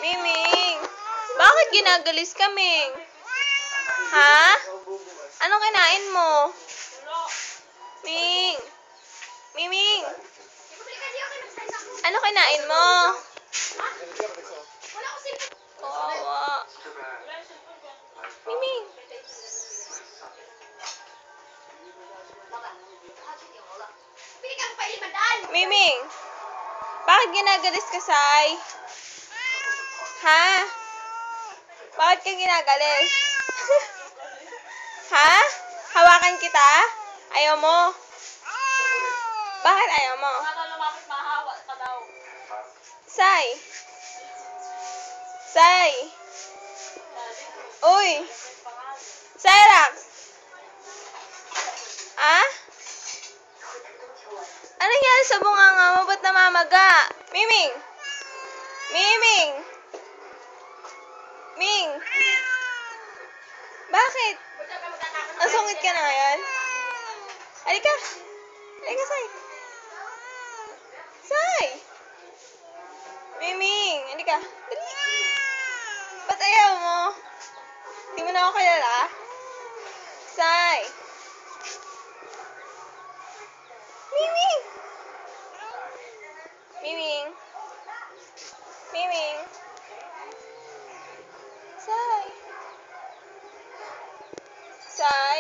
Miming, bakit ginagalis ka, Ming? Ha? Anong kinain mo? Ming! Miming! Ano kinain mo? Kawawa. Miming! Miming! Bakit ginagalis ka, Sai? Ha? Bakit ka ginagalis? Ha? Hawakan kita? Ayaw mo? Bakit ayaw mo? Sai! Sai! Uy! Cyrax! Ah? Ano nangyari sa bunganga mo? Ba't namamaga? Miming! Miming! Ming! Bakit? Ang sungit ka na ngayon? Halika! Halika, Sai! Sai! Miming! Halika! Dali! Ba't ayaw mo? Hindi mo na ako kilala? Sai! Miming! Miming! Miming! Sai! Sai!